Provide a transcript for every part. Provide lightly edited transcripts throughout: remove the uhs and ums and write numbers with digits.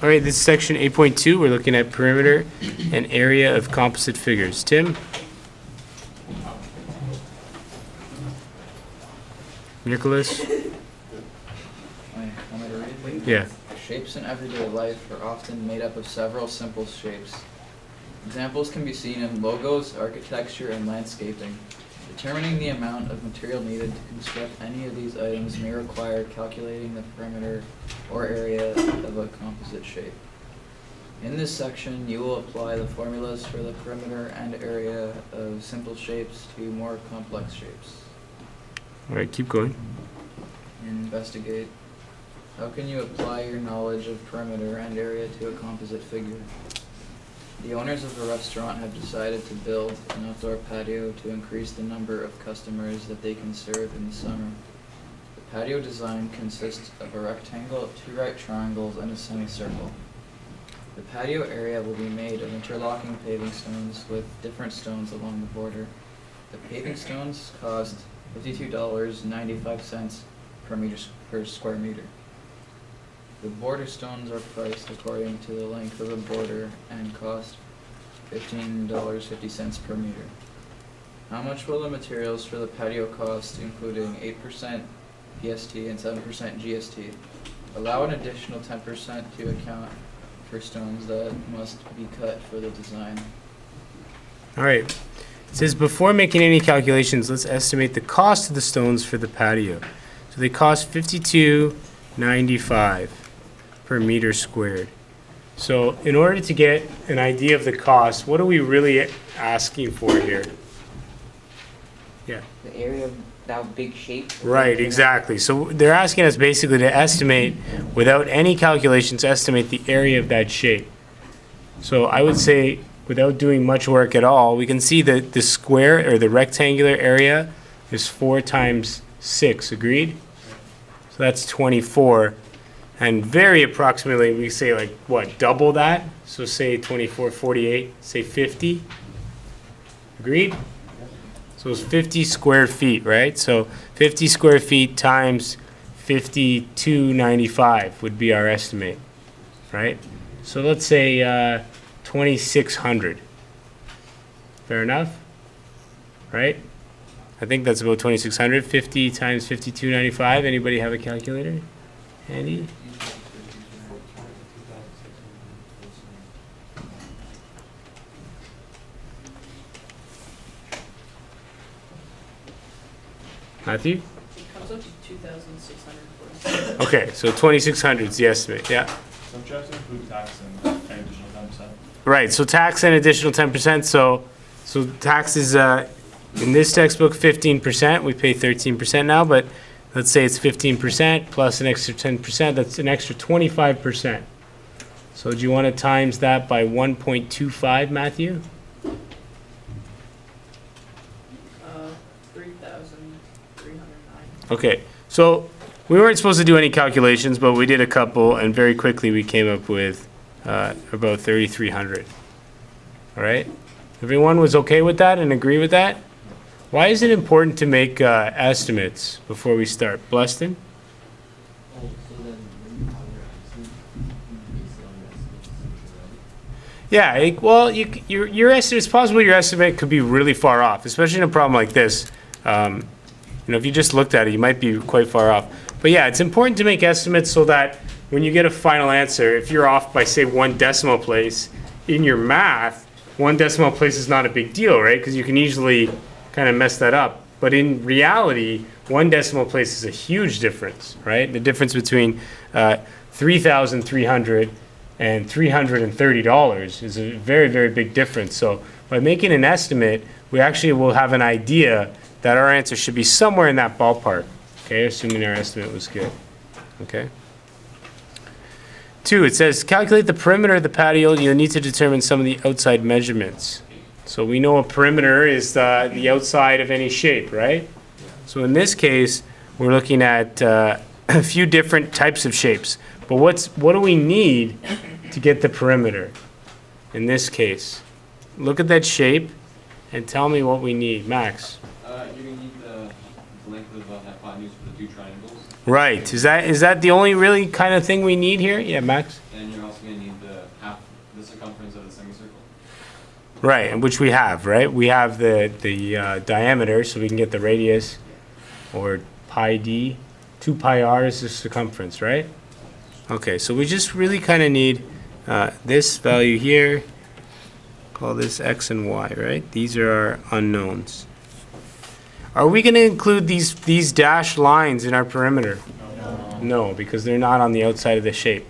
All right, this is section 8.2. We're looking at perimeter and area of composite figures. Tim? Nicholas? Want me to read? Yeah. Shapes in everyday life are often made up of several simple shapes. Examples can be seen in logos, architecture, and landscaping. Determining the amount of material needed to construct any of these items may require calculating the perimeter or area of a composite shape. In this section, you will apply the formulas for the perimeter and area of simple shapes to more complex shapes. All right, keep going. Investigate. How can you apply your knowledge of perimeter and area to a composite figure? The owners of a restaurant have decided to build an outdoor patio to increase the number of customers that they can serve in the summer. The patio design consists of a rectangle, 2 right triangles, and a semicircle. The patio area will be made of interlocking paving stones with different stones along the border. The paving stones cost $52.95 per square meter. The border stones are priced according to the length of the border and cost $15.50 per meter. How much will the materials for the patio cost, including 8% PST and 7% GST? Allow an additional 10% to account for stones that must be cut for the design. All right. It says before making any calculations, let's estimate the cost of the stones for the patio. So they cost $52.95 per meter squared. So in order to get an idea of the cost, what are we really asking for here? Yeah. The area of that big shape. Right, exactly. So they're asking us basically to estimate, without any calculations, estimate the area of that shape. So I would say, without doing much work at all, we can see that the square or the rectangular area is 4 times 6, agreed? So that's 24. And very approximately, we say like, what, double that? So say 24, 48, say 50. Agreed? So it's 50 square feet, right? So 50 square feet times 52.95 would be our estimate, right? So let's say 2,600. Fair enough? Right? I think that's about 2,600. 50 times 52.95. Anybody have a calculator? Andy? Matthew? It comes up to 2,647. Okay, so 2,600 is the estimate, yeah. So I'm trying to include tax and additional 10%. Right, so tax and additional 10%, so tax is, in this textbook, 15%, we pay 13% now, but let's say it's 15% plus an extra 10%, that's an extra 25%. So do you want to times that by 1.25, Matthew? 3,309. Okay, so we weren't supposed to do any calculations, but we did a couple, and very quickly we came up with about 3,300. All right? Everyone was okay with that and agree with that? Why is it important to make estimates before we start? Bleston? Yeah, well, your estimate, it's possible your estimate could be really far off, especially in a problem like this. If you just looked at it, you might be quite far off. But yeah, it's important to make estimates so that when you get a final answer, if you're off by, say, 1 decimal place, in your math, 1 decimal place is not a big deal, right? Because you can easily kind of mess that up. But in reality, 1 decimal place is a huge difference, right? The difference between $3,300 and $330 is a very, very big difference. So by making an estimate, we actually will have an idea that our answer should be somewhere in that ballpark, okay, assuming our estimate was good, okay? 2, it says, calculate the perimeter of the patio. You'll need to determine some of the outside measurements. So we know a perimeter is the outside of any shape, right? So in this case, we're looking at a few different types of shapes. But what do we need to get the perimeter in this case? Look at that shape and tell me what we need. Max? You're going to need the length of hypotenuse for the 2 triangles. Right. Is that the only really kind of thing we need here? Yeah, Max? And you're also going to Right, and which we have, right? We have the diameter, so we can get the radius, or pi d. 2 pi r is the circumference, right? Okay, so we just really kind of need this value here. Call this x and y, right? These are our unknowns. Are we going to include these dashed lines in our perimeter? No, because they're not on the outside of the shape.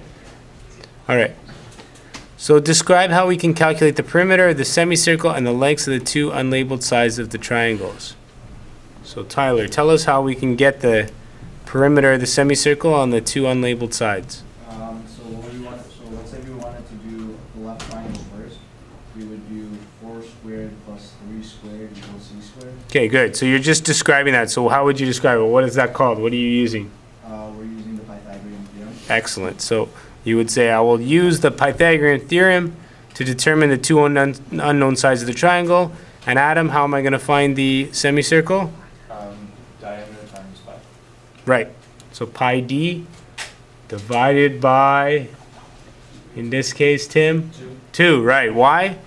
All right. So describe how we can calculate the perimeter, the semicircle, and the lengths of the two unlabeled sides of the triangles. So Tyler, tell us how we can get the perimeter of the semicircle on the two unlabeled sides. So let's say we wanted to do the left triangle first. We would do 4 squared plus 3 squared equals c squared. Okay, good. So you're just describing that. So how would you describe it? What is that called? What are you using? We're using the Pythagorean theorem. Excellent. So you would say, I will use the Pythagorean theorem to determine the two unknown sides of the triangle. And Adam, how am I going to find the semicircle? Diameter times pi. Right. So pi d divided by, in this case, Tim? 2, right. Why?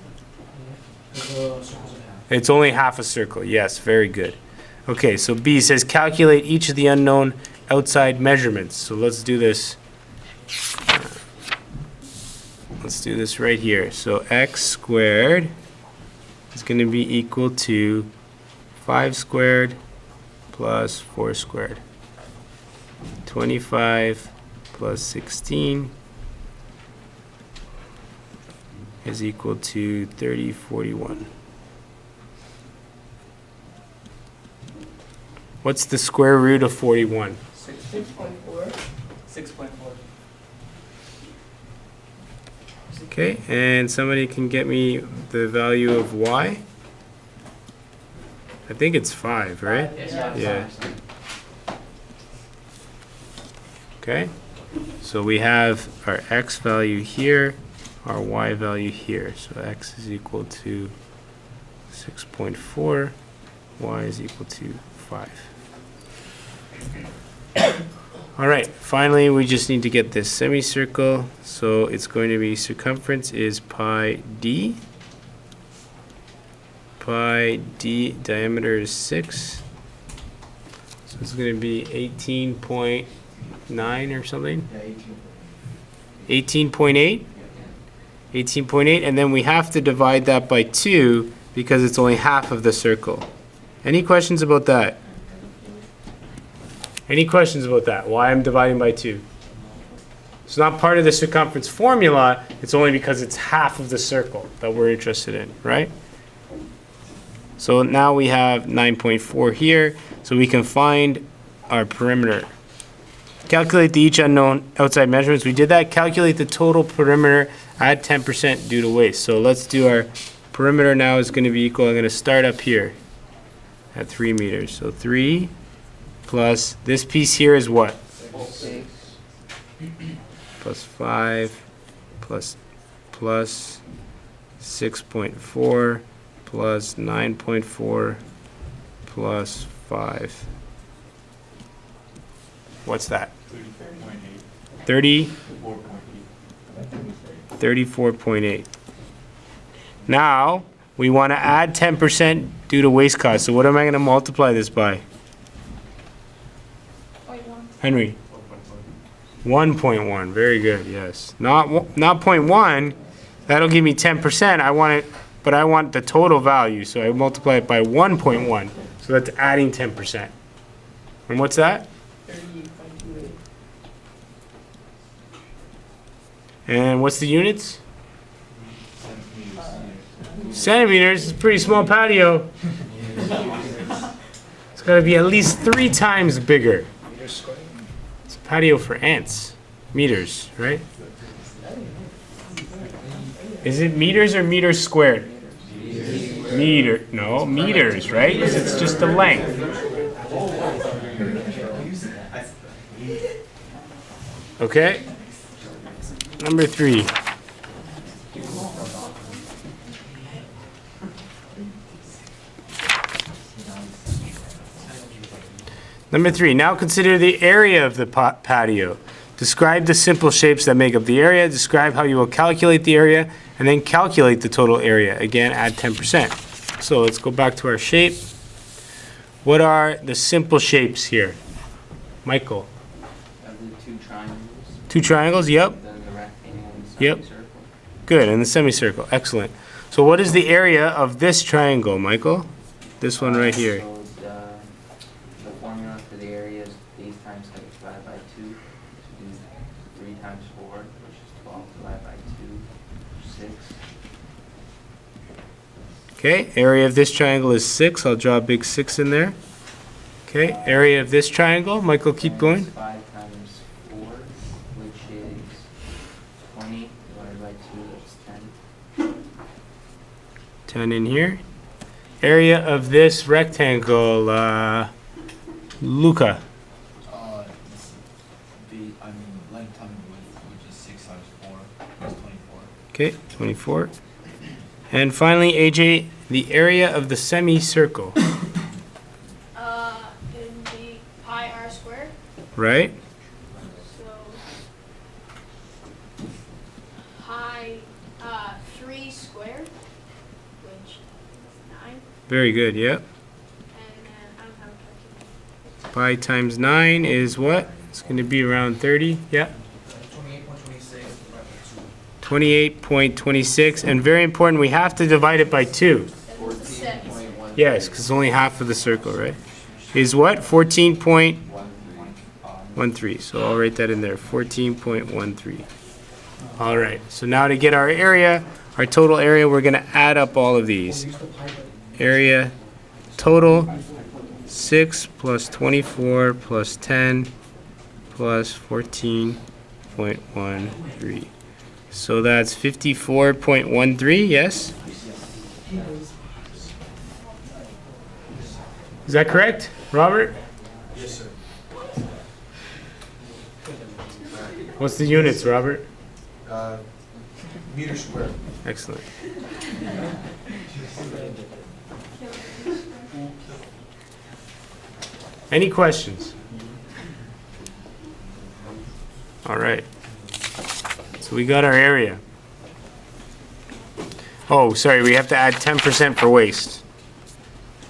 It's only half a circle. Yes, very good. Okay, so B says calculate each of the unknown outside measurements. So let's do this. Let's do this right here. So x squared is going to be equal to 5 squared plus 4 squared. 25 plus 16 is equal to 3041. What's the square root of 41? 6.4. 6.4. Okay, and somebody can get me the value of y? I think it's 5, right? Yeah. Okay, so we have our x value here, our y value here. So x is equal to 6.4, y is equal to 5. All right, finally we just need to get this semicircle. So it's going to be circumference is pi d. Pi d, diameter is 6. So it's going to be 18.9 or something? Yeah, 18. 18.8? 18.8, and then we have to divide that by 2 because it's only half of the circle. Any questions about that? Any questions about that? Why I'm dividing by 2? It's not part of the circumference formula, it's only because it's half of the circle that we're interested in, right? So now we have 9.4 here, so we can find our perimeter. Calculate the each unknown outside measurements. We did that. Calculate the total perimeter, add 10% due to waste. So let's do our perimeter now is going to be equal. I'm going to start up here at 3 meters. So 3 plus this piece here is what? 6. Plus 5 plus 6.4 plus 9.4 plus 5. What's that? 34.8. 34.8. Now, we want to add 10% due to waste cost. So what am I going to multiply this by? Henry? 1.1. Very good, yes. Not 0.1. That'll give me 10%. I want it, but I want the total value. So I multiply it by 1.1. So that's adding 10%. And what's that? 30.28. And what's the units? Centimeters. It's a pretty small patio. It's got to be at least 3 times bigger. It's a patio for ants. Meters, right? Is it meters or meters squared? Meter. No, meters, right? 'Cause it's just the length. Okay. Number 3. Number 3, now consider the area of the patio. Describe the simple shapes that make up the area. Describe how you will calculate the area and then calculate the total area. Again, add 10%. So let's go back to our shape. What are the simple shapes here? Michael? Of the two triangles, Two triangles, yep. then the rectangle and Yep. semicircle. Good, and the semicircle, excellent. So what is the area of this triangle, Michael? This one right here. So the formula for the area is base times height divided by 2. So do 3 times 4, which is 12 divided by 2, 6. Okay, area of this triangle is 6. I'll draw a big 6 in there. Okay, area of this triangle, Michael, keep And going. 5 times 4, which is 20 divided by 2, that's 10. 10 in here. Area of this rectangle, Luca. This length times width, which is 6 times 4, is 24. Okay, 24. And finally, AJ, the area of the semicircle, It'd be pi r squared. right? So pi 3 squared, which is 9, Very good, yep. and then I don't have a calculator. Pi times 9 is what? It's going to be around 30, yep. 28.26, and very important, we have to divide it by 2. Then it's a 6. 14.1. Yes, because it's only half of the circle, right? Is what? 14.13. So I'll write that in there, 14.13. All right, so now to get our area, our total area, we're going to add up all of these. Area total, 6 plus 24 plus 10 plus 14.13. So that's 54.13, yes? Is that correct, Robert? Yes, sir. What's the units, Robert? Meter squared. Excellent. Any questions? All right. So we got our area. Oh, sorry, we have to add 10% for waste.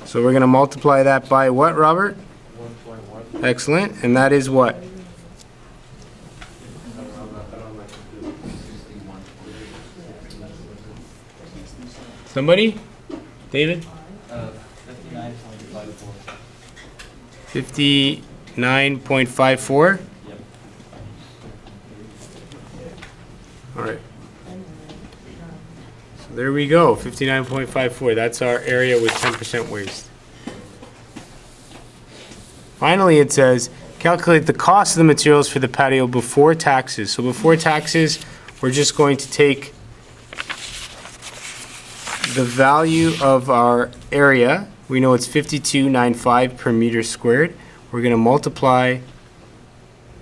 So we're going to multiply that by what, Robert? 1.1. Excellent. And that is what? Somebody? David? 59.54. 59.54? Yep. All right. So there we go, 59.54. That's our area with 10% waste. Finally, it says, calculate the cost of the materials for the patio before taxes. So before taxes, we're just going to take the value of our area. We know it's 52.95 per meter squared. We're going to multiply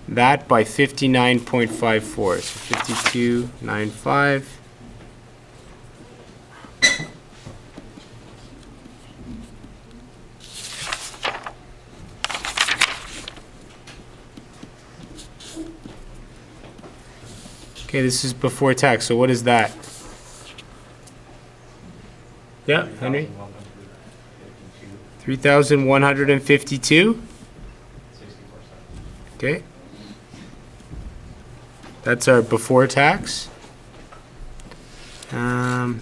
that by 59.54. So 52.95. Okay, this is before tax. So what is that? Yeah, Henry? 3,152? Okay. That's our before tax. And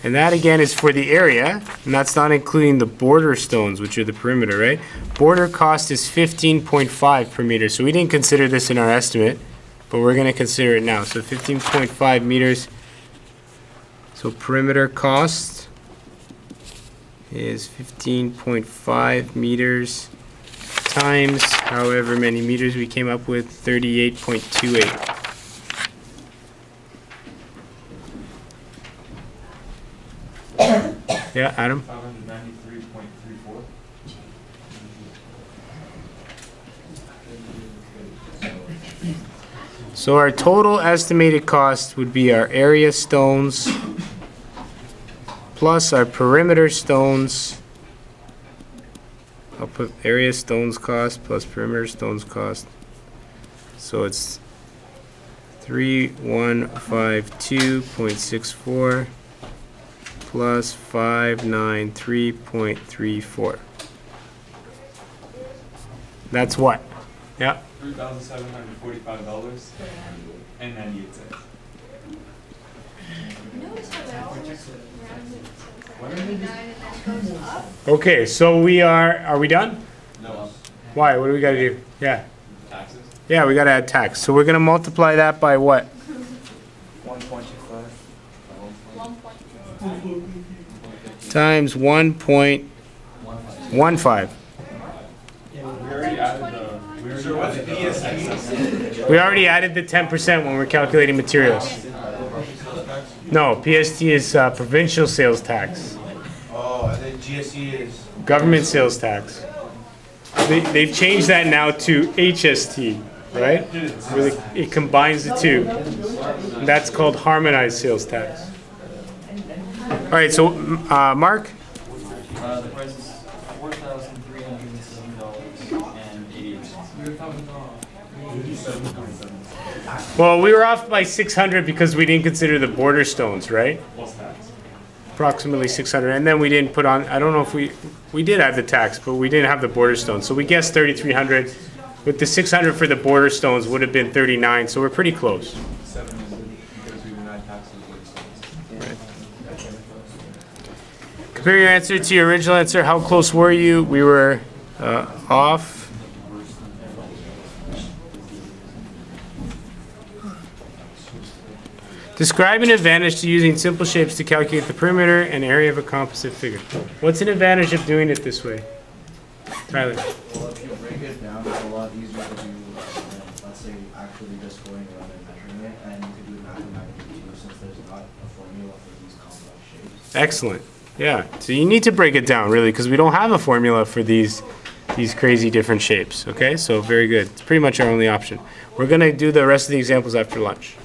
that again is for the area, and that's not including the border stones, which are the perimeter, right? Border cost is 15.5 per meter, so we didn't consider this in our estimate, but we're gonna consider it now. So 15.5 meters. So perimeter cost is 15.5 meters times however many meters we came up with, 38.28. Yeah, Adam? 593.34. So our total estimated cost would be our area stones plus our perimeter stones. I'll put area stones cost plus perimeter stones cost. So it's 3152.64 plus 593.34. That's what? Yeah. $3,745.98. Notice how they always round it so it's like 99 and then it goes up? Okay, so we are we done? No. Why? What do we gotta do? Yeah. Taxes? Yeah, we gotta add tax. So we're gonna multiply that by what? 1.25. 1.25. Times 1.15. We already added We already added the 10% when we're calculating materials. No, PST is provincial sales tax. Oh, and then GSE is. Government sales tax. They've changed that now to HST, right? Where it combines the two. And that's called harmonized sales tax. All right, so Mark? The price is $4,307.88. Well, we were off by 600 because we didn't consider the border stones, right? plus tax. Approximately 600. And then we didn't put on, I don't know if we did add the tax, but we didn't have the border stones. So we guessed 3,300. With the 600 for the border stones would have been 39, so we're pretty close. 7 because we denied taxes with Compare your answer to your original answer. How close were you? We were off. Describe an advantage to using simple shapes to calculate the perimeter and area of a composite figure. What's an advantage of doing it this way? Tyler? Well, if you break it down, it's a lot easier to do, let's say, actually just going around and measuring it, and you could do it mathematically too, since there's not a formula for these complex shapes. Excellent. Yeah. So you need to break it down, really, because we don't have a formula for these crazy different shapes. Okay? So very good. It's pretty much our only option. We're going to do the rest of the examples after lunch.